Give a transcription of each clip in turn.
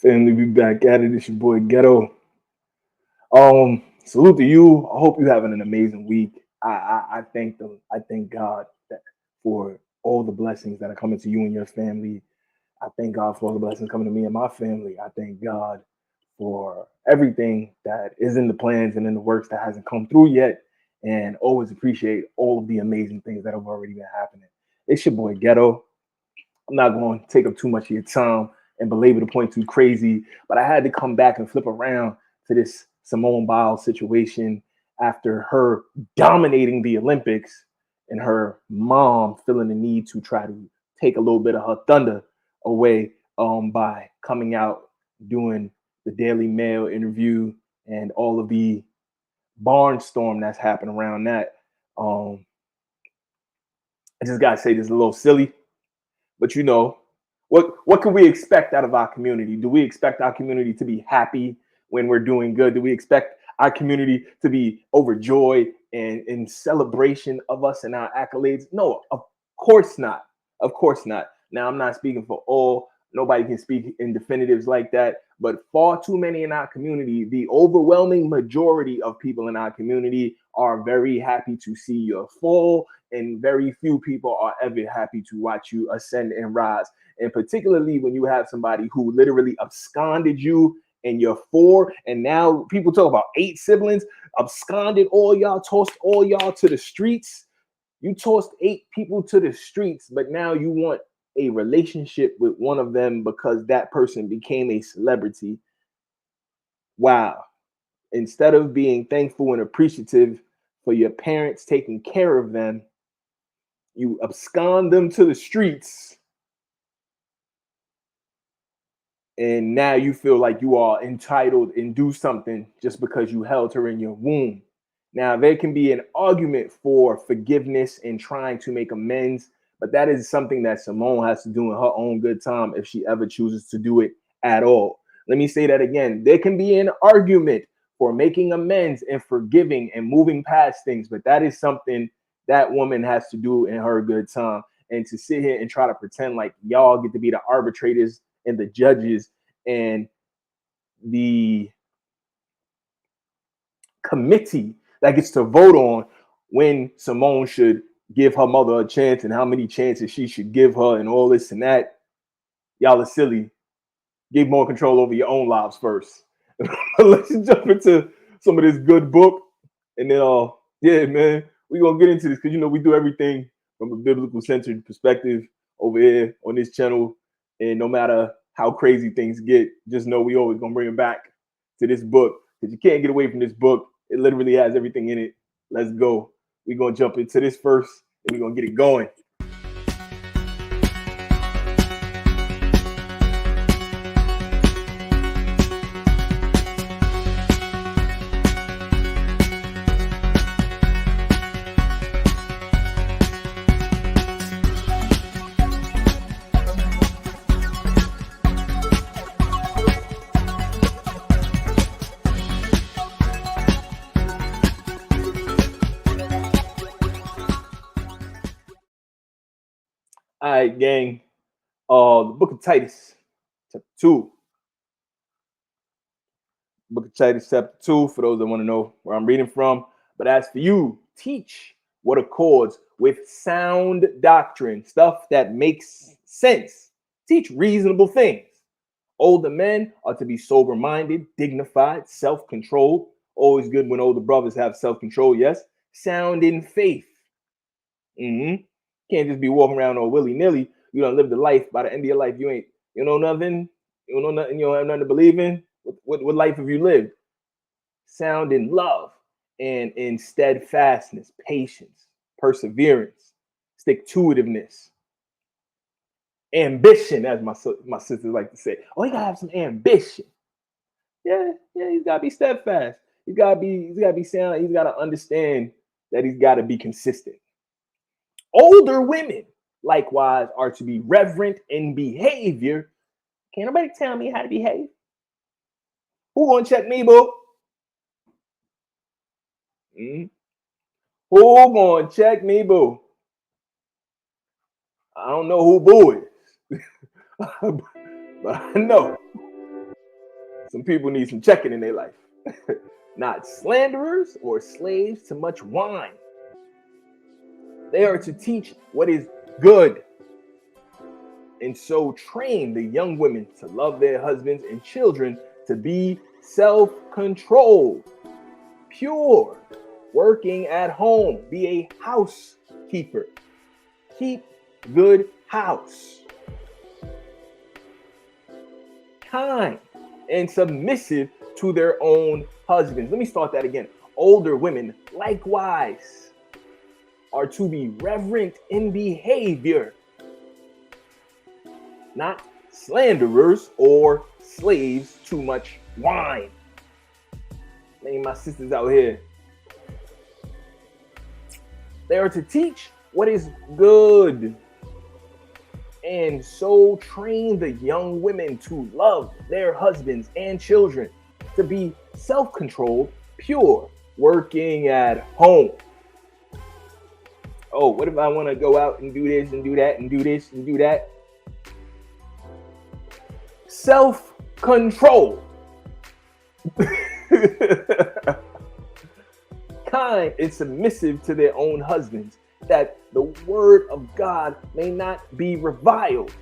Family, be back at it. It's your boy Ghetto. Salute to you. I hope you're having an amazing week. I thank God for all the blessings that are coming to you and your family. I thank God for all the blessings coming to me and my family. I thank God for everything that is in the plans and in the works that hasn't come through yet. And always appreciate all of the amazing things that have already been happening. It's your boy Ghetto. I'm not going to take up too much of your time and belabor the point too crazy, but I had to come back and flip around to this Simone Biles situation after her dominating the Olympics and her mom feeling the need to try to take a little bit of her thunder away by coming out doing the Daily Mail interview and all of the barnstorm that's happened around that. I just gotta say this is a little silly. But what can we expect out of our community? Do we expect our community to be happy when we're doing good? Do we expect our community to be overjoyed and in celebration of us and our accolades? No, of course not. Of course not. Now, I'm not speaking for all. Nobody can speak in definitives like that. But far too many in our community, the overwhelming majority of people in our community are very happy to see your fall, and very few people are ever happy to watch you ascend and rise. And particularly when you have somebody who literally absconded you and you're four, and now people talk about 8 siblings, absconded all y'all, tossed all y'all to the streets. You tossed 8 people to the streets, but now you want a relationship with one of them because that person became a celebrity. Wow. Instead of being thankful and appreciative for your parents taking care of them, you abscond them to the streets, and now you feel like you are entitled and do something just because you held her in your womb. Now, there can be an argument for forgiveness and trying to make amends, but that is something that Simone has to do in her own good time if she ever chooses to do it at all. Let me say that again. There can be an argument for making amends and forgiving and moving past things, but that is something that woman has to do in her good time. And to sit here and try to pretend like y'all get to be the arbitrators and the judges and the committee that gets to vote on when Simone should give her mother a chance and how many chances she should give her and all this and that. Y'all are silly. Give more control over your own lives first. Let's jump into some of this good book. And then, yeah, man, we're going to get into this because, we do everything from a biblical centered perspective over here on this channel. And no matter how crazy things get, just know we always going to bring it back to this book because you can't get away from this book. It literally has everything in it. Let's go. We're going to jump into this first and we're going to get it going. All right, gang. The book of Titus, chapter 2. Book of Titus, chapter 2, for those that want to know where I'm reading from. But as for you, teach what accords with sound doctrine, stuff that makes sense. Teach reasonable things. Older men are to be sober-minded, dignified, self-controlled. Always good when older brothers have self-control, yes. Sound in faith. Can't just be walking around all willy-nilly. You don't live the life. By the end of your life, you know nothing. You don't know nothing. You don't have nothing to believe in. What life have you lived? Sound in love and in steadfastness, patience, perseverance, stick-to-itiveness, ambition, as my sisters like to say. Oh, you gotta have some ambition. Yeah, he's gotta be steadfast. He's gotta be sound. He's gotta understand that he's gotta be consistent. Older women, likewise, are to be reverent in behavior. Can't nobody tell me how to behave. Who gonna check me, boo? Who gonna check me, boo? I don't know who boo is, but I know Some people need some checking in their life. Not slanderers or slaves to much wine. They are to teach what is good, and so train the young women to love their husbands and children, to be self-controlled, pure, working at home, be a housekeeper, keep good house, kind and submissive to their own husbands. Let me start that again. Older women likewise are to be reverent in behavior, not slanderers or slaves to much wine. Man, my sisters out here, they are to teach what is good, and so train the young women to love their husbands and children, to be self-controlled, pure, working at home. Oh, what if I want to go out and do this and do that and do this and do that? Self-control. Kind and submissive to their own husbands, that the word of God may not be reviled.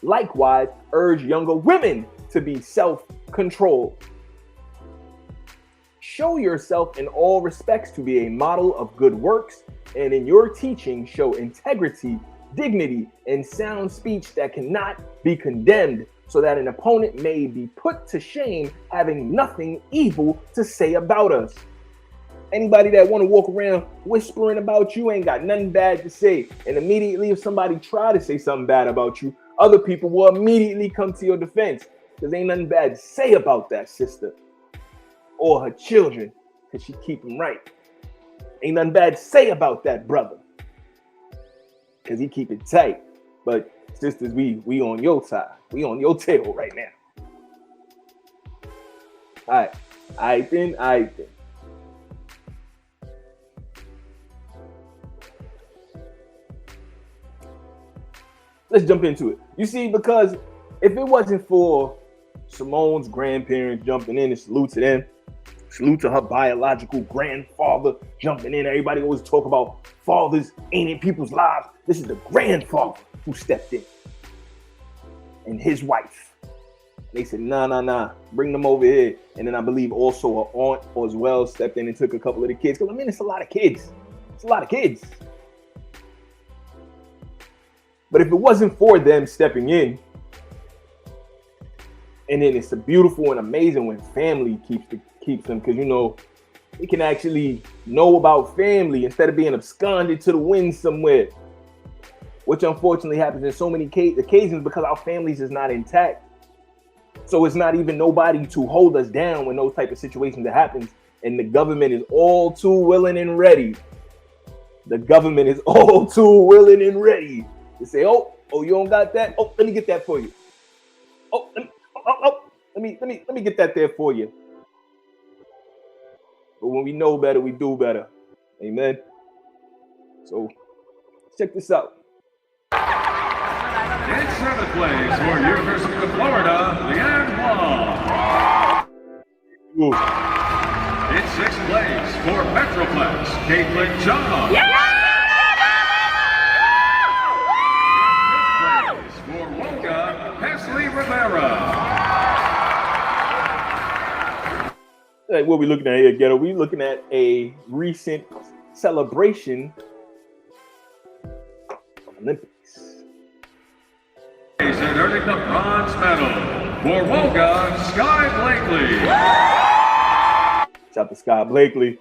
Likewise, urge younger women to be self-controlled. Show yourself in all respects to be a model of good works, and in your teaching show integrity, dignity, and sound speech that cannot be condemned, so that an opponent may be put to shame, having nothing evil to say about us. Anybody that want to walk around whispering about you ain't got nothing bad to say. And immediately if somebody try to say something bad about you, other people will immediately come to your defense, because ain't nothing bad to say about that sister or her children, because she keep them right. Ain't nothing bad to say about that brother, because he keep it tight. But sisters, we on your side. We on your table right now. All right then. Let's jump into it. You see, because if it wasn't for Simone's grandparents jumping in, and salute to them, salute to her biological grandfather jumping in. Everybody always talk about fathers ain't in people's lives. This is the grandfather who stepped in, and his wife. They said, nah, bring them over here. And then I believe also her aunt as well stepped in and took a couple of the kids. Because I mean, it's a lot of kids. It's a lot of kids. But if it wasn't for them stepping in, and then it's a beautiful and amazing when family keeps them, because you know they can actually know about family instead of being absconded to the wind somewhere, which unfortunately happens in so many occasions because our families is not intact. So it's not even nobody to hold us down when those type of situations that happens, and the government is all too willing and ready. The government is all too willing and ready to say, oh, you don't got that? Oh, let me get that for you. Let me get that there for you. But when we know better, we do better. Amen. So check this out. In seventh place for University of Florida, Leanne Wong. In sixth place for Metroplex, Caitlin John. Yeah! Like what we looking at here, Ghetto? We looking at a recent celebration of Olympics. He's earning the bronze medal for Wolga Sky Blakely. Shout out to Sky Blakely,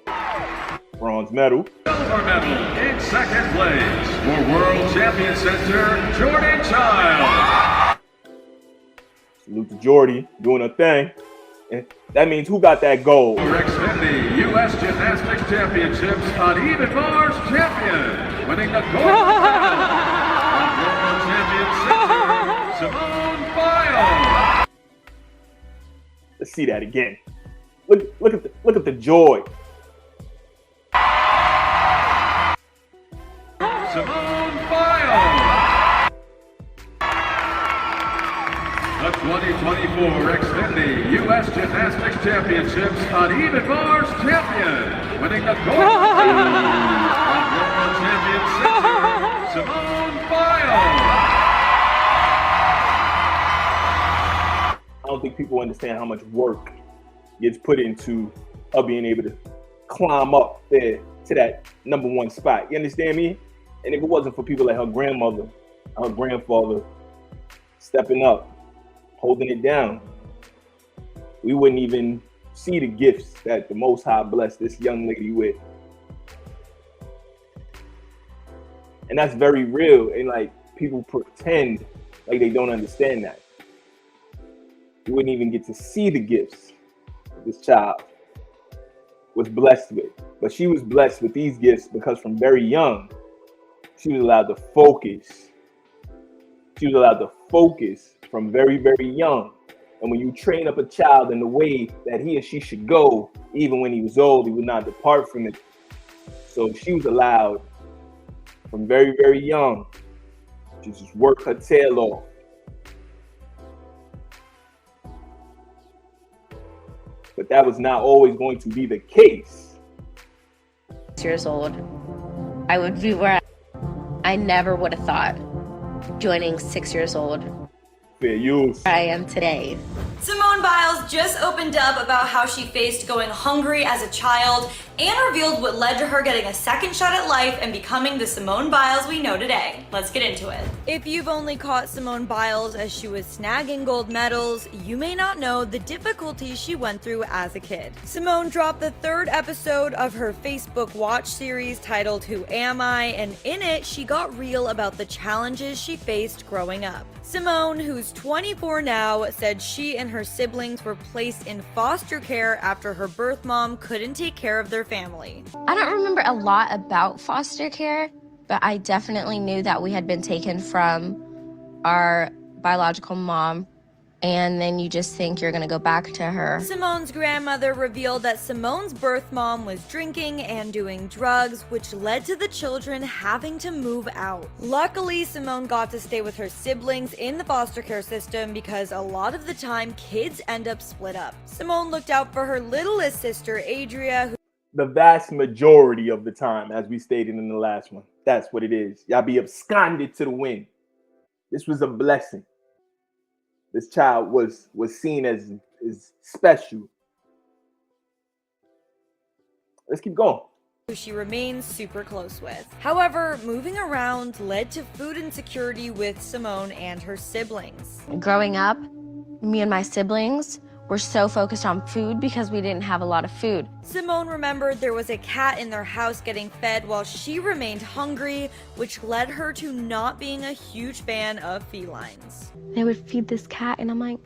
bronze medal. Silver medal in second place for World Champion Center Jordan Child. Salute to Jordy doing her thing. And that means who got that gold? For Xfinity U.S. Gymnastics Championships on even bars champion, winning the gold medal on World Champion Center, Simone Biles. Let's see that again. Look at the joy. Simone Biles. The 2024 Xfinity U.S. Gymnastics Championships Uneven Bars Champion, winning the gold medal from World Champion center, Simone Biles. I don't think people understand how much work gets put into her being able to climb up there to that #1 spot. You understand me? And if it wasn't for people like her grandmother, her grandfather stepping up, holding it down, we wouldn't even see the gifts that the Most High blessed this young lady with. And that's very real. And like, people pretend like they don't understand that. You wouldn't even get to see the gifts that this child was blessed with. But she was blessed with these gifts because from very young, she was allowed to focus. She was allowed to focus from very, very young. And when you train up a child in the way that he or she should go, even when he was old, he would not depart from it. So she was allowed from very, very young to just work her tail off. But that was not always going to be the case. 6 years old, I would be where I never would have thought joining 6 years old. Fair use. I am today. Simone Biles just opened up about how she faced going hungry as a child and revealed what led to her getting a second shot at life and becoming the Simone Biles we know today. Let's get into it. If you've only caught Simone Biles as she was snagging gold medals, you may not know the difficulties she went through as a kid. Simone dropped the 3rd episode of her Facebook Watch series titled Who Am I? And in it, she got real about the challenges she faced growing up. Simone, who's 24 now, said she and her siblings were placed in foster care after her birth mom couldn't take care of their family. I don't remember a lot about foster care, but I definitely knew that we had been taken from our biological mom, and then you just think you're gonna go back to her. Simone's grandmother revealed that Simone's birth mom was drinking and doing drugs, which led to the children having to move out. Luckily, Simone got to stay with her siblings in the foster care system because a lot of the time, kids end up split up. Simone looked out for her littlest sister, Adria, who The vast majority of the time, as we stated in the last one, that's what it is. Y'all be absconded to the wind. This was a blessing. This child was seen as special. Let's keep going. she remains super close with. However, moving around led to food insecurity with Simone and her siblings. Growing up, me and my siblings were so focused on food because we didn't have a lot of food. Simone remembered there was a cat in their house getting fed while she remained hungry, which led her to not being a huge fan of felines. They would feed this cat and I'm like,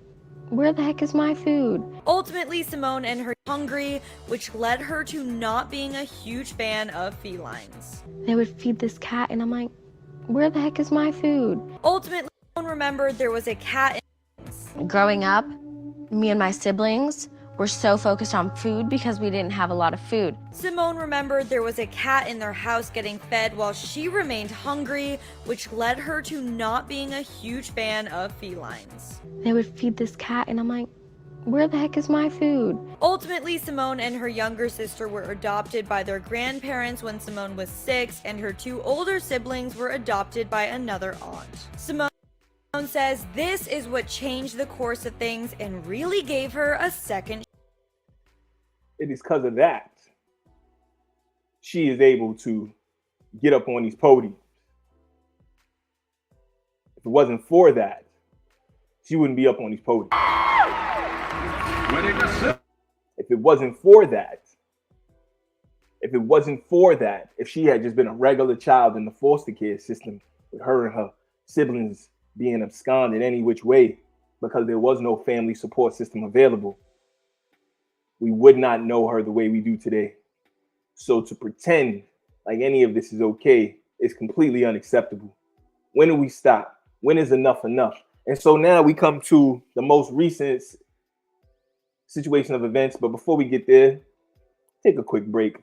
where the heck is my food? Ultimately, Simone and her hungry, which led her to not being a huge fan of felines. They would feed this cat and I'm like, where the heck is my food? Ultimately, Simone remembered there was a cat in Growing up, me and my siblings were so focused on food because we didn't have a lot of food. Simone remembered there was a cat in their house getting fed while she remained hungry, which led her to not being a huge fan of felines. They would feed this cat and I'm like, where the heck is my food? Ultimately, Simone and her younger sister were adopted by their grandparents when Simone was 6, and her 2 older siblings were adopted by another aunt. Simone says this is what changed the course of things and really gave her a second. It is because of that she is able to get up on these podiums. If it wasn't for that, she wouldn't be up on these podiums. If it wasn't for that, if she had just been a regular child in the foster care system with her and her siblings being absconded any which way because there was no family support system available, we would not know her the way we do today. So to pretend like any of this is okay is completely unacceptable. When do we stop? When is enough enough? And so now we come to the most recent situation of events. But before we get there, take a quick break.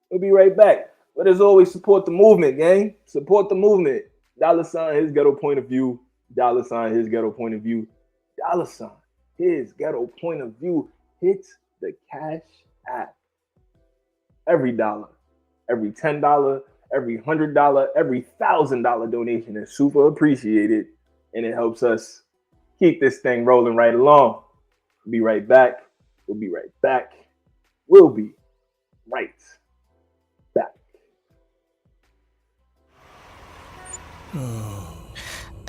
We'll be right back. But as always, support the movement, gang. Support the movement. $, his ghetto point of view. $ his ghetto point of view. $ his ghetto point of view hits the Cash App. Every dollar, every $10, every $100, every $1,000 donation is super appreciated, and it helps us keep this thing rolling right along. We'll be right back. We'll be right back. We'll be right back.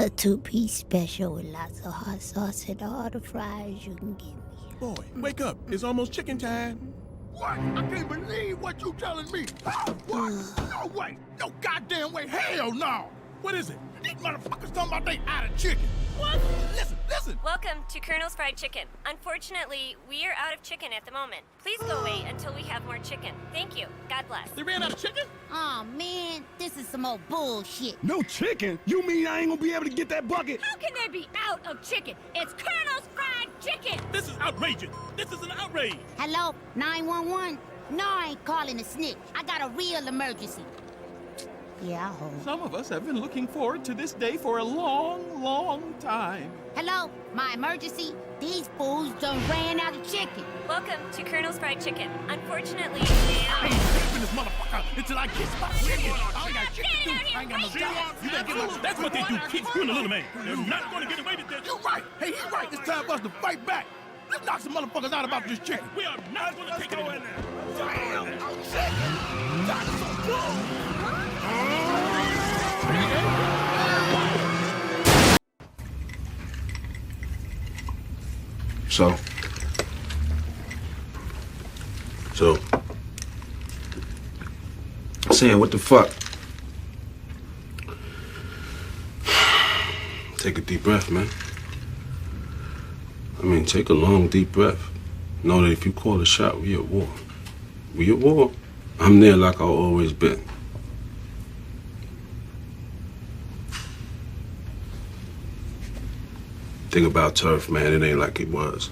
A 2-piece special with lots of hot sauce and all the fries you can give me. Boy, wake up. It's almost chicken time. What? I can't believe what you telling me. What? No way. No goddamn way. Hell no. What is it? These motherfuckers talking about they out of chicken. What? Listen. Welcome to Colonel's Fried Chicken. Unfortunately, we are out of chicken at the moment. Please go wait until we have more chicken. Thank you. God bless. They ran out of chicken? Aw, man, this is some old bullshit. No chicken? You mean I ain't gonna be able to get that bucket? How can they be out of chicken? It's Colonel's Fried Chicken! This is outrageous. This is an outrage. Hello, 911? No, I ain't calling a snitch. I got a real emergency. Yeah, I hope. Some of us have been looking forward to this day for a long, long time. Hello, my emergency? These fools done ran out of chicken. Welcome to Colonel's Fried Chicken. Unfortunately, I ain't sleeping this motherfucker until I get my chicken. I ain't got chicken to do. I ain't got no job. You better get my... That's what they do. Keep screwing the little man. They're not going to get away with this. You're right. Hey, he's right. It's time for us to fight back. Let's knock some motherfuckers out about this chicken. We are not going to take it in there. Damn, chicken. That's so cool. So, saying what the fuck? Take a deep breath, man. I mean, take a long, deep breath. Know that if you call a shot, we at war. We at war. I'm there like I've always been. Think about turf, man. It ain't like it was.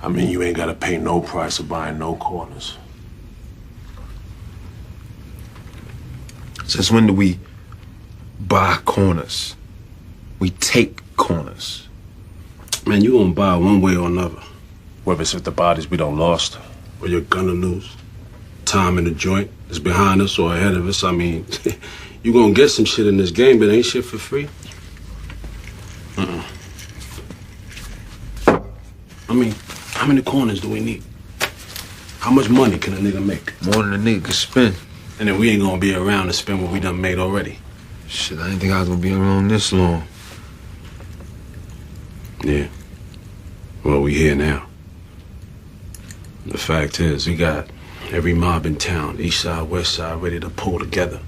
I mean, you ain't gotta pay no price of buying no corners. Since when do we buy corners? We take corners. Man, you gonna buy one way or another. Whether it's with the bodies we done lost, or you're gonna lose. Time in the joint is behind us or ahead of us. I mean, you gonna get some shit in this game, but ain't shit for free. I mean, how many corners do we need? How much money can a nigga make? More than a nigga can spend. And then we ain't gonna be around to spend what we done made already. Shit, I didn't think I was gonna be around this long. Yeah. Well, we here now. The fact is, we got every mob in town, east side, west side, ready to pull together.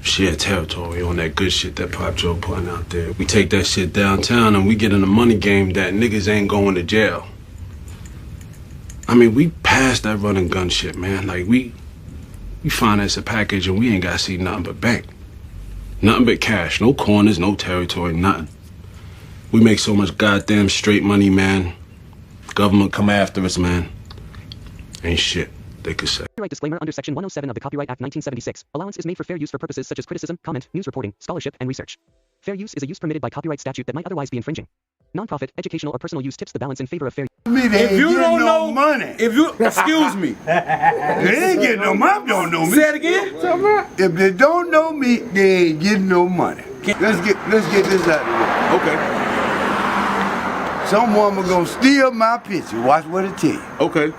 Share territory on that good shit that Pop Joe putting out there. We take that shit downtown and we get in a money game that niggas ain't going to jail. I mean, we passed that run and gun shit, man. Like, we finance a package and we ain't got to see nothing but bank. Nothing but cash. No corners, no territory, nothing. We make so much goddamn straight money, man. Government come after us, man. Ain't shit they could say. Copyright disclaimer under Section 107 of the Copyright Act 1976. Allowance is made for fair use for purposes such as criticism, comment, news reporting, scholarship, and research. Fair use is a use permitted by copyright statute that might otherwise be infringing. Non-profit, educational, or personal use tips the balance in favor of fair use. If you don't know money, if you excuse me, they ain't getting no money. Don't know me. Say it again. If they don't know me, they ain't getting no money. Let's get this out of the way. Okay. Some woman gonna steal my picture. Watch what it tell you. Okay.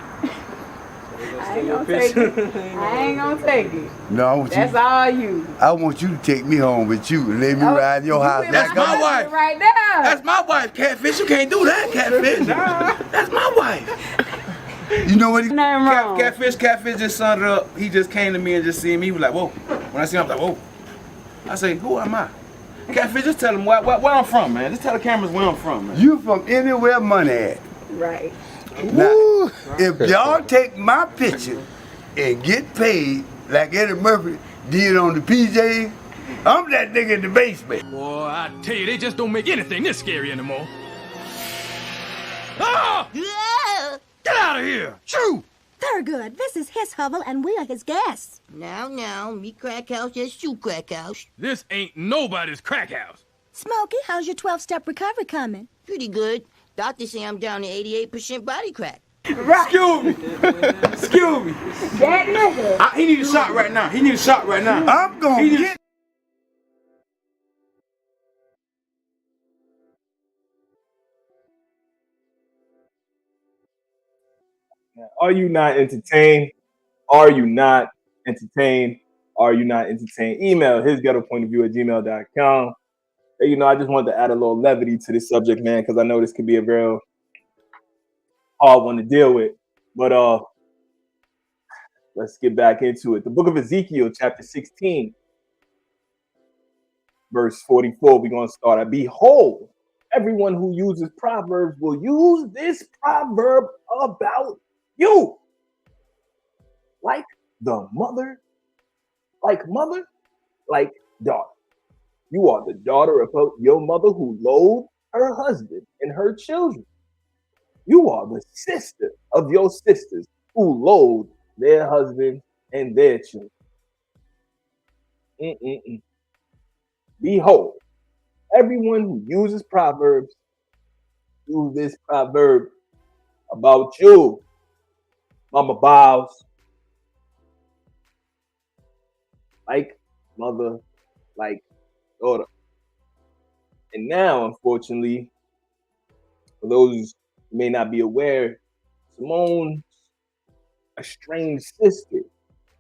I ain't gonna take it. I ain't gonna take it. No, I want That's all you. I want you to take me home with you and let me ride your house. That's my wife. Right now. That's my wife, Catfish. You can't do that, Catfish. That's my wife. You know what? Catfish just summed it up. He just came to me and just seen me. He was like, whoa. When I see him, I was like, whoa. I say, who am I? Catfish, just tell him where I'm from, man. Just tell the cameras where I'm from, man. You from anywhere money at. Right. Now, if y'all take my picture and get paid like Eddie Murphy did on the PJ, I'm that nigga in the basement. Boy, I tell you, they just don't make anything this scary anymore. Ah! Yeah. Get out of here! Shoo! Thurgood, this is his hovel and we are his guests. Now, me crack house, just you crack house. This ain't nobody's crack house. Smokey, how's your 12-step recovery coming? Pretty good. Doctors say I'm down to 88% body crack. Excuse me. Excuse me. That nigga. He need a shot right now. He need a shot right now. I'm gonna get. Are you not entertained? Are you not entertained? Are you not entertained? Email hisghettopointofview@gmail.com. Hey, you know, I just wanted to add a little levity to this subject, man, because I know this could be a real hard one to deal with. But let's get back into it. The book of Ezekiel, chapter 16, verse 44, we're going to start at, behold, everyone who uses proverbs will use this proverb about you. Like the mother, like daughter. You are the daughter of your mother who loathed her husband and her children. You are the sister of your sisters who loathed their husband and their children. Behold, everyone who uses proverbs, use this proverb about you, Mama Biles. Like mother, like daughter. And now, unfortunately, for those who may not be aware, Simone's estranged sister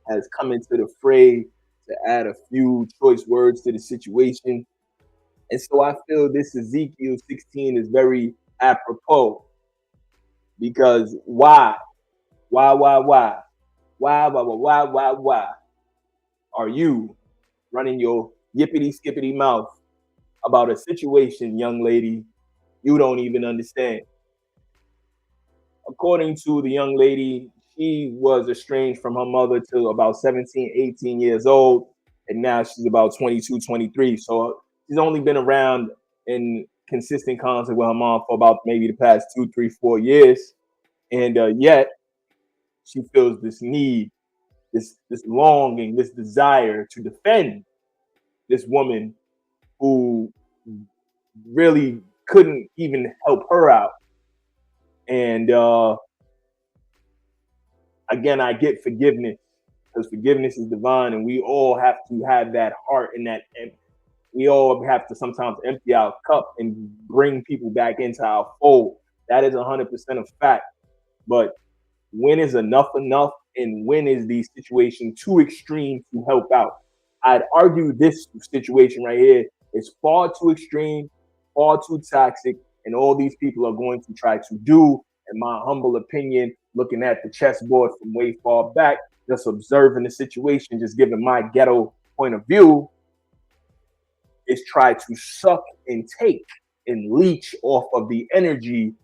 has come into the fray to add a few choice words to the situation. And so I feel this Ezekiel 16 is very apropos. Because why? Why are you running your yippity skippity mouth about a situation, young lady, you don't even understand? According to the young lady, she was estranged from her mother till about 17, 18 years old. And now she's about 22, 23. So she's only been around in consistent contact with her mom for about maybe the past 2, 3, 4 years. And yet she feels this need, this longing, this desire to defend this woman who really couldn't even help her out. And again, I get forgiveness, because forgiveness is divine, and we all have to have that heart and that. And we all have to sometimes empty our cup and bring people back into our fold. That is 100% a fact. But when is enough enough, and when is the situation too extreme to help out? I'd argue this situation right here is far too extreme, far too toxic, and all these people are going to try to do, in my humble opinion, looking at the chessboard from way far back, just observing the situation, just giving my ghetto point of view, is try to suck and take and leech off of the energy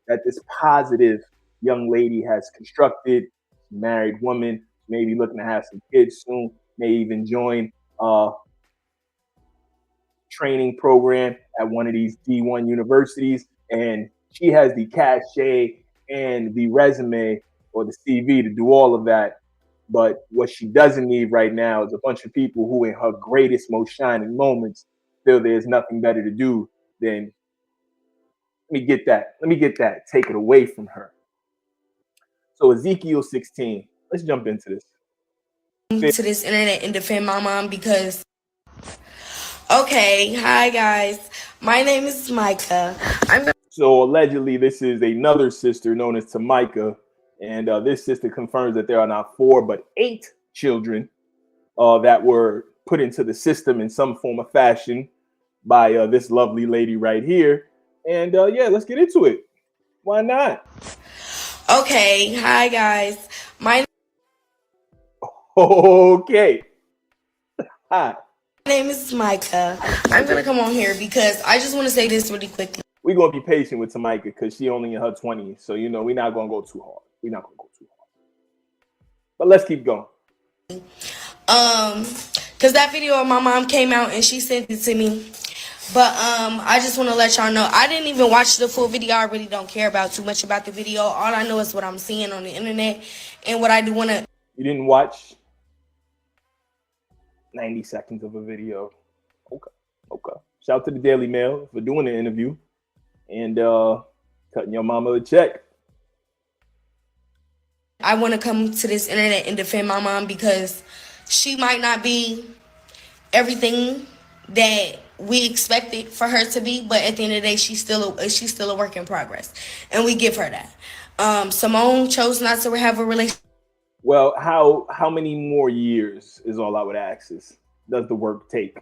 that this positive young lady has constructed. Married woman, maybe looking to have some kids soon, may even join a training program at one of these D1 universities. And she has the cachet and the resume or the CV to do all of that. But what she doesn't need right now is a bunch of people who, in her greatest, most shining moments, feel there's nothing better to do than, let me get that, take it away from her. So Ezekiel 16, let's jump into this. To this internet and defend my mom because, okay, hi guys, my name is Micah. So allegedly this is another sister known as Tamika, and this sister confirms that there are not 4 but 8 children that were put into the system in some form of fashion by this lovely lady right here. And yeah, let's get into it. Why not? Okay, hi guys, my okay, hi. My name is Micah. I'm gonna come on here because I just want to say this really quickly. We're gonna be patient with Tamika because she only in her 20s, so you know we're not gonna go too hard. But let's keep going. Because that video of my mom came out and she sent it to me. But I just want to let y'all know I didn't even watch the full video. I really don't care about too much about the video. All I know is what I'm seeing on the internet and what I do want to. You didn't watch 90 seconds of a video. Okay. Shout out to the Daily Mail for doing the interview and cutting your mama a check. I want to come to this internet and defend my mom because she might not be everything that we expected for her to be, but at the end of the day, she's still a work in progress, and we give her that. Simone chose not to have a relationship. Well, how many more years is all I would ask is does the work take?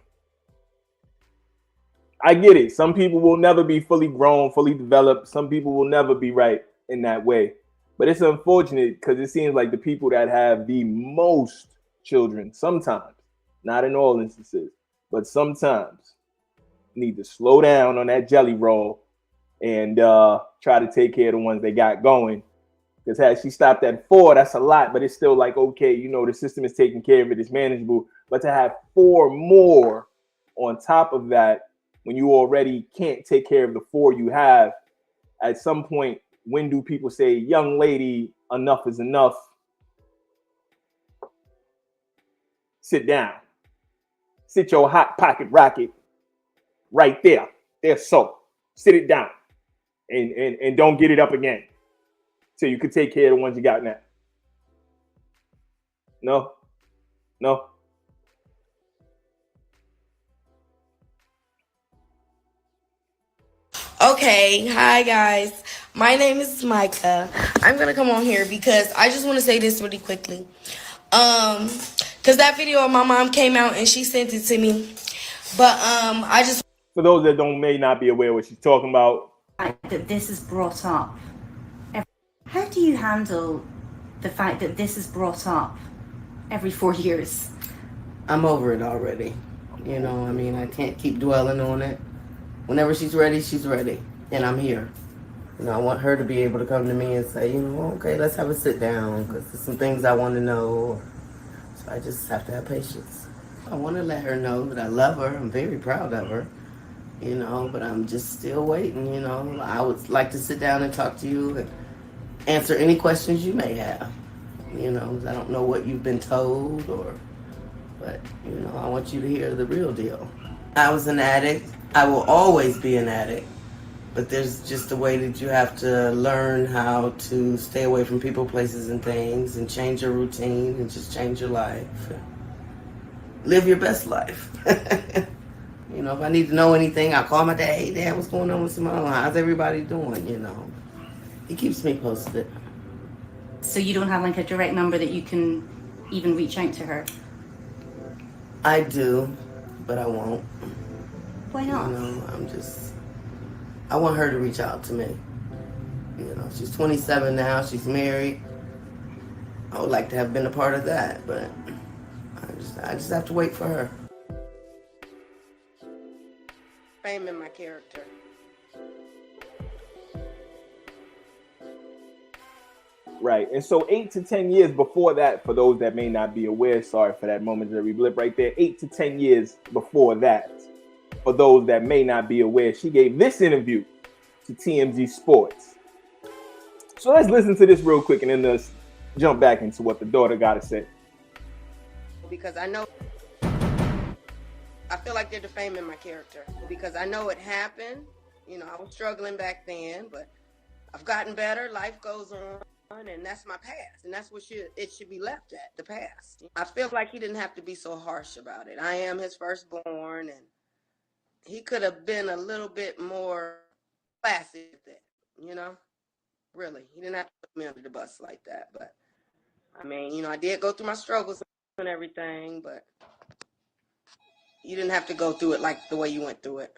I get it. Some people will never be fully grown, fully developed. Some people will never be right in that way. But it's unfortunate because it seems like the people that have the most children sometimes, not in all instances, but sometimes need to slow down on that jelly roll and try to take care of the ones they got going. Because had she stopped at 4, that's a lot, but it's still like, okay, you know, the system is taking care of it, it's manageable. But to have 4 more on top of that, when you already can't take care of the 4 you have, at some point, when do people say, young lady, enough is enough? Sit down. Sit your hot pocket rocket right there. There, so. Sit it down. And don't get it up again. So you can take care of the ones you got now. No? No? Okay, hi guys. My name is Micah. I'm gonna come on here because I just want to say this really quickly. Because that video of my mom came out and she sent it to me. But I just, for those that may not be aware what she's talking about, that this is brought up. How do you handle the fact that this is brought up every 4 years? I'm over it already. You know, I mean, I can't keep dwelling on it. Whenever she's ready, and I'm here. You know, I want her to be able to come to me and say, you know, okay, let's have a sit down because there's some things I want to know. So I just have to have patience. I want to let her know that I love her. I'm very proud of her, you know, but I'm just still waiting, you know. I would like to sit down and talk to you and answer any questions you may have. You know, I don't know what you've been told but, you know, I want you to hear the real deal. I was an addict. I will always be an addict. But there's just a way that you have to learn how to stay away from people, places, and things and change your routine and just change your life. Live your best life. You know, if I need to know anything, I'll call my dad. Hey, Dad, what's going on with Simone? How's everybody doing? You know, he keeps me posted. So you don't have like a direct number that you can even reach out to her? I do, but I won't. Why not? You know, I want her to reach out to me. You know, she's 27 now, she's married. I would like to have been a part of that, but I just have to wait for her. Fame in my character. Right. And so 8 to 10 years before that, for those that may not be aware, sorry for that momentary blip right there, 8 to 10 years before that, for those that may not be aware, she gave this interview to TMZ Sports. So let's listen to this real quick and then let's jump back into what the daughter got to say. Because I feel like they're defaming my character. Because I know it happened. You know, I was struggling back then, but I've gotten better. Life goes on, and that's my past. And that's what it should be left at, the past. I feel like he didn't have to be so harsh about it. I am his firstborn, and he could have been a little bit more classy with it, you know? Really. He didn't have to put me under the bus like that. But, I mean, you know, I did go through my struggles and everything, but you didn't have to go through it like the way you went through it.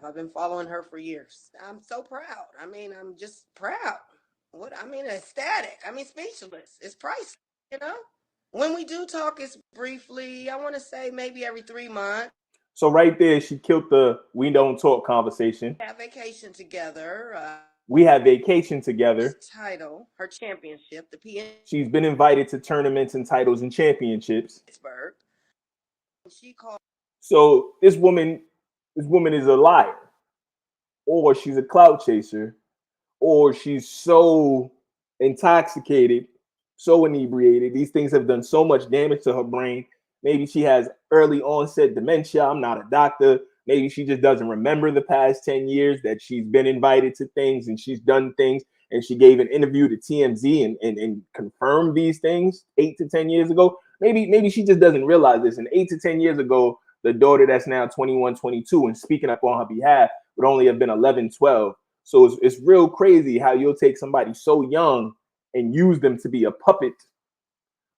I've been following her for years. I'm so proud. I mean, I'm just proud. Ecstatic. I mean, speechless. It's priceless, you know? When we do talk, it's briefly, I want to say maybe every 3 months. So right there, she killed the we don't talk conversation. We have vacation together. We have vacation together. Title, her championship, the PN. She's been invited to tournaments and titles and championships. Pittsburgh. She called. So this woman is a liar, or she's a clout chaser, or she's so intoxicated, so inebriated. These things have done so much damage to her brain. Maybe she has early onset dementia. I'm not a doctor. Maybe she just doesn't remember the past 10 years that she's been invited to things and she's done things, and she gave an interview to TMZ and confirmed these things 8 to 10 years ago. Maybe she just doesn't realize this. And 8 to 10 years ago, the daughter that's now 21, 22 and speaking up on her behalf would only have been 11, 12. So it's real crazy how you'll take somebody so young and use them to be a puppet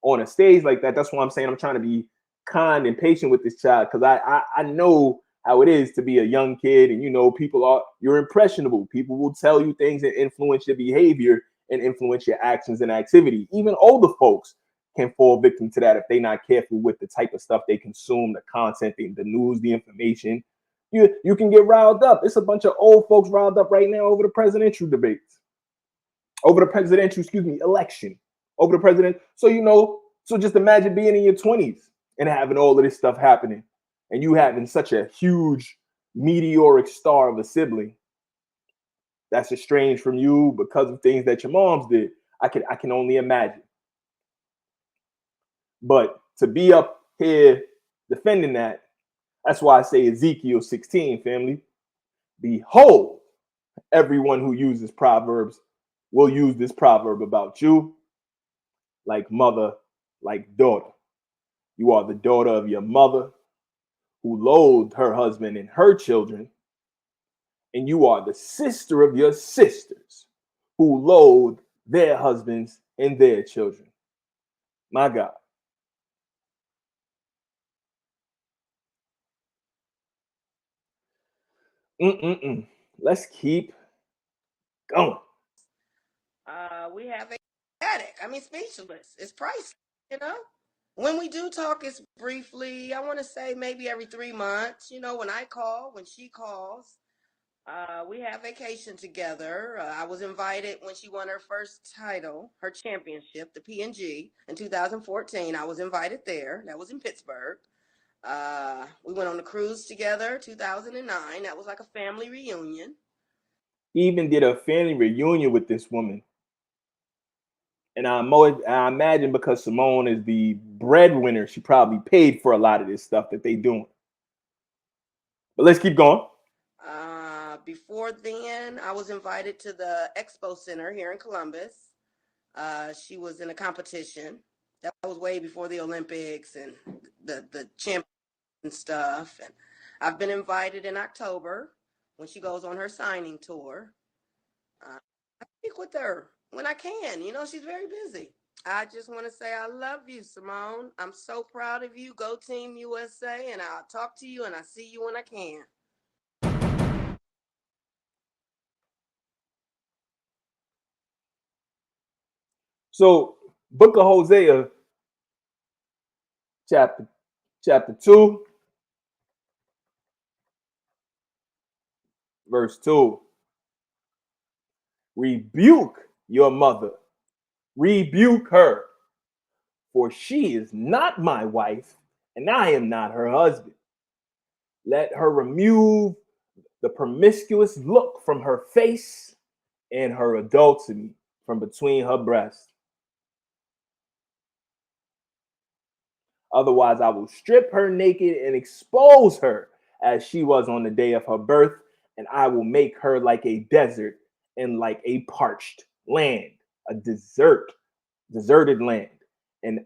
on a stage like that. That's why I'm saying I'm trying to be kind and patient with this child, because I know how it is to be a young kid, and you're impressionable. People will tell you things and influence your behavior and influence your actions and activity. Even older folks can fall victim to that if they're not careful with the type of stuff they consume, the content, the news, the information. You can get riled up. It's a bunch of old folks riled up right now over the presidential debates, over the presidential, election, over the president. So just imagine being in your 20s and having all of this stuff happening, and you having such a huge meteoric star of a sibling that's estranged from you because of things that your moms did. I can only imagine. But to be up here defending that's why I say Ezekiel 16, family. Behold, everyone who uses proverbs will use this proverb about you, like mother, like daughter. You are the daughter of your mother, who loathed her husband and her children, and you are the sister of your sisters, who loathed their husbands and their children. My God. Let's keep going. We have a static. I mean, speechless. It's priceless, you know? When we do talk, it's briefly, I want to say maybe every 3 months, when I call, when she calls. We have vacation together. I was invited when she won her first title, her championship, the P&G, in 2014. I was invited there. That was in Pittsburgh. We went on a cruise together, 2009. That was like a family reunion. He even did a family reunion with this woman. And I imagine because Simone is the breadwinner, she probably paid for a lot of this stuff that they doing. But let's keep going. Before then, I was invited to the Expo Center here in Columbus. She was in a competition. That was way before the Olympics and the champion stuff. And I've been invited in October when she goes on her signing tour. I speak with her when I can. She's very busy. I just want to say I love you, Simone. I'm so proud of you. Go Team USA, and I'll talk to you and I'll see you when I can. So, Book of Hosea, chapter 2, verse 2. Rebuke your mother, rebuke her, for she is not my wife, and I am not her husband. Let her remove the promiscuous look from her face and her adultery from between her breasts. Otherwise, I will strip her naked and expose her as she was on the day of her birth, and I will make her like a desert and like a parched land, a deserted land. And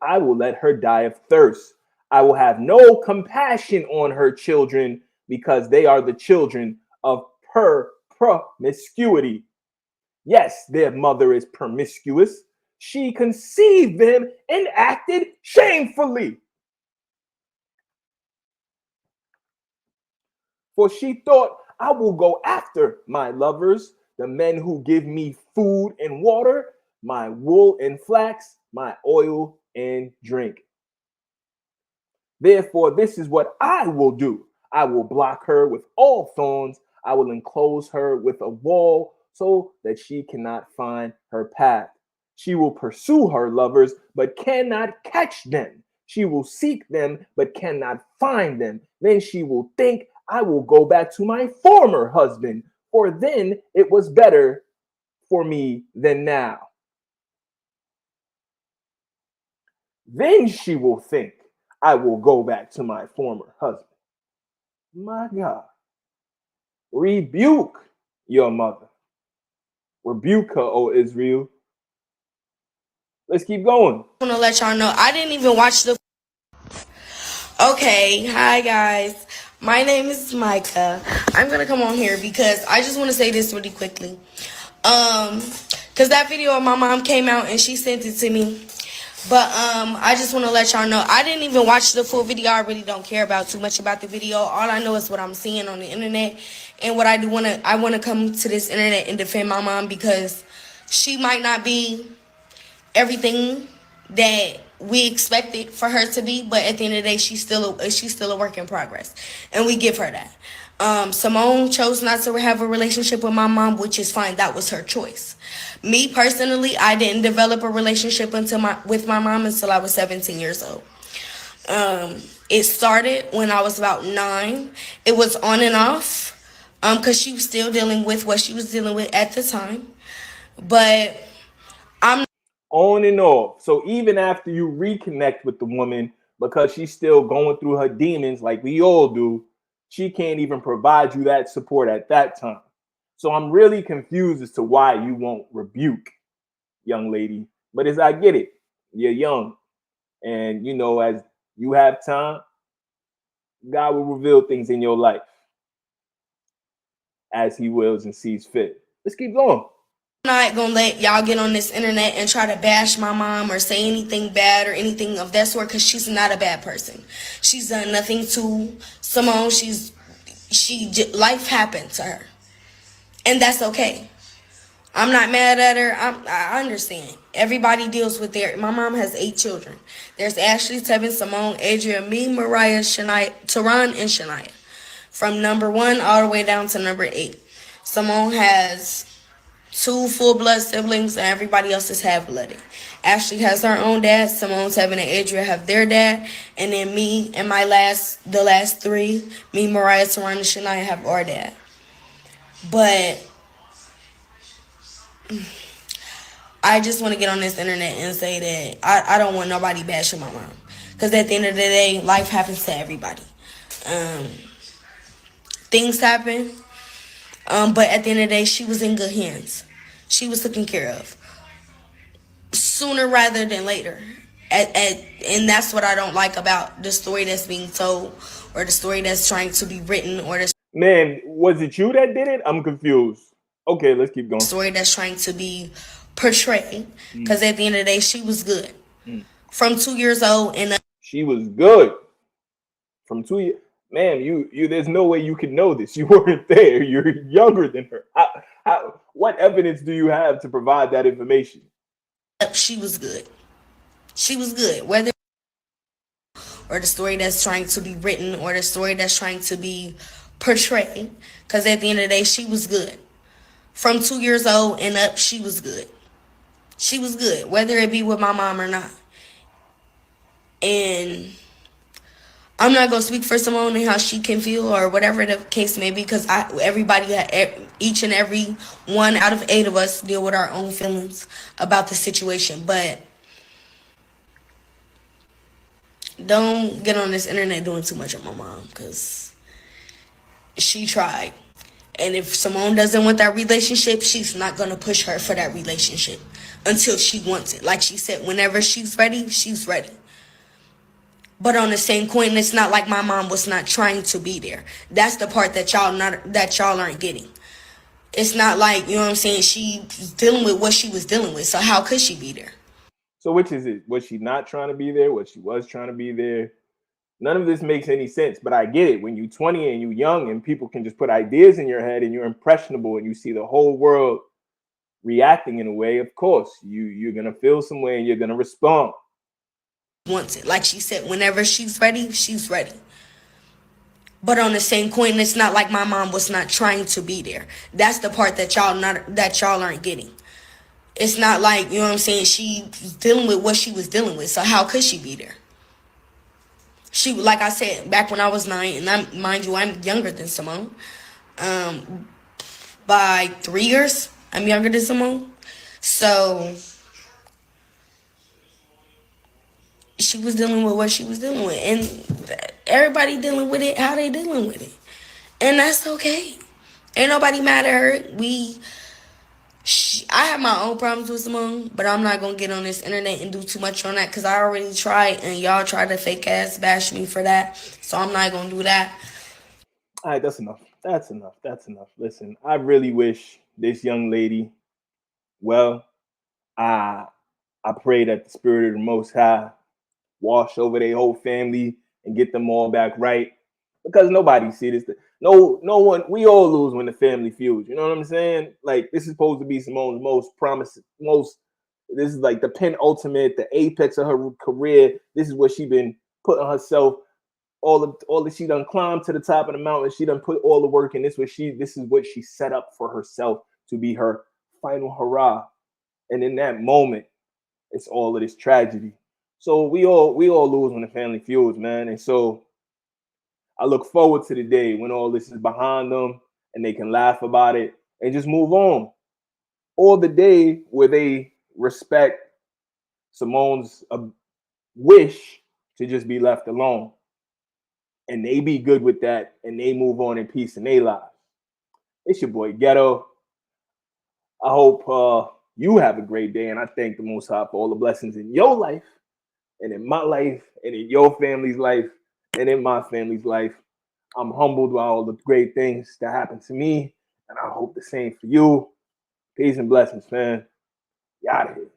I will let her die of thirst. I will have no compassion on her children, because they are the children of her promiscuity. Yes, their mother is promiscuous. She conceived them and acted shamefully. For she thought, I will go after my lovers, the men who give me food and water, my wool and flax, my oil and drink. Therefore, this is what I will do. I will block her with all thorns. I will enclose her with a wall so that she cannot find her path. She will pursue her lovers, but cannot catch them. She will seek them, but cannot find them. Then she will think, I will go back to my former husband, for then it was better for me than now. Then she will think, I will go back to my former husband. My God. Rebuke your mother. Rebuke her, O Israel. Let's keep going. I want to let y'all know I didn't even watch the. Okay, hi guys. My name is Micah. I'm gonna come on here because I just want to say this really quickly. Cause that video of my mom came out and she sent it to me. But I just want to let y'all know I didn't even watch the full video. I really don't care about too much about the video. All I know is what I'm seeing on the internet, and what I do I want to come to this internet and defend my mom because she might not be everything that we expected for her to be, but at the end of the day, she's still a work in progress, and we give her that. Simone chose not to have a relationship with my mom, which is fine. That was her choice. Me personally, I didn't develop a relationship with my mom until I was 17 years old. It started when I was about 9. It was on and off, because she was still dealing with what she was dealing with at the time. But I'm on and off. So even after you reconnect with the woman, because she's still going through her demons like we all do, she can't even provide you that support at that time. So I'm really confused as to why you won't rebuke, young lady. But as I get it, you're young. And, as you have time, God will reveal things in your life as he wills and sees fit. Let's keep going. I'm not gonna let y'all get on this internet and try to bash my mom or say anything bad or anything of that sort, because she's not a bad person. She's done nothing to Simone. Life happened to her, and that's okay. I'm not mad at her. I understand. Everybody deals with my mom has 8 children. There's Ashley, Tevin, Simone, Adria, me, Mariah, Shania, Teron, and Shania. From number 1 all the way down to number 8. Simone has 2 full-blood siblings, and everybody else is half-blooded. Ashley has her own dad. Simone, Tevin, and Adria have their dad. And then me and the last 3, me, Mariah, Teron, and Shania have our dad. But I just want to get on this internet and say that I don't want nobody bashing my mom. Because at the end of the day, life happens to everybody. Things happen. But at the end of the day, she was in good hands. She was taken care of. Sooner rather than later. And that's what I don't like about the story that's being told, or the story that's trying to be written, or the Man, was it you that did it? I'm confused. Okay, let's keep going. Story that's trying to be portrayed. Because at the end of the day, she was good. From 2 years old and she was good. From 2 years. Man, you there's no way you can know this. You weren't there. You're younger than her. What evidence do you have to provide that information? She was good. She was good. Whether or the story that's trying to be written, or the story that's trying to be portrayed. Because at the end of the day, she was good. From 2 years old and up, she was good. She was good, whether it be with my mom or not. And I'm not going to speak for Simone and how she can feel or whatever the case may be, because each and every one out of 8 of us deal with our own feelings about the situation. But don't get on this internet doing too much of my mom, because she tried. And if Simone doesn't want that relationship, she's not going to push her for that relationship until she wants it. Like she said, whenever she's ready, she's ready. But on the same coin, it's not like my mom was not trying to be there. That's the part that y'all aren't getting. It's not like, you know what I'm saying, she was dealing with what she was dealing with. So how could she be there? So which is it? Was she not trying to be there? Was she was trying to be there? None of this makes any sense, but I get it. When you're 20 and you're young and people can just put ideas in your head and you're impressionable and you see the whole world reacting in a way, of course, you're going to feel some way and you're going to respond. Wants it. Like she said, whenever she's ready, she's ready. But on the same coin, it's not like my mom was not trying to be there. That's the part that y'all aren't getting. It's not like, you know what I'm saying, she was dealing with what she was dealing with. So how could she be there? She, like I said, back when I was 9, and mind you, I'm younger than Simone. By 3 years, I'm younger than Simone. So she was dealing with what she was dealing with. And everybody dealing with it how they dealing with it. And that's okay. Ain't nobody mad at her. I have my own problems with Simone, but I'm not gonna get on this internet and do too much on that because I already tried and y'all tried to fake ass bash me for that. So I'm not gonna do that. All right, that's enough. That's enough. That's enough. Listen, I really wish this young lady well. I pray that the spirit of the Most High wash over their whole family and get them all back right. Because nobody see this. No one. We all lose when the family feuds. You know what I'm saying? Like this is supposed to be Simone's most promising, most. This is like the penultimate, the apex of her career. This is what she been putting herself. All that she done climbed to the top of the mountain. She done put all the work in. This is what she set up for herself to be her final hurrah. And in that moment, it's all of this tragedy. So we all lose when the family feuds, man. And so I look forward to the day when all this is behind them and they can laugh about it and just move on. Or the day where they respect Simone's wish to just be left alone. And they be good with that and they move on in peace in their lives. It's your boy Ghetto. I hope you have a great day, and I thank the Most High for all the blessings in your life and in my life and in your family's life and in my family's life. I'm humbled by all the great things that happened to me, and I hope the same for you. Peace and blessings, man. You out of here.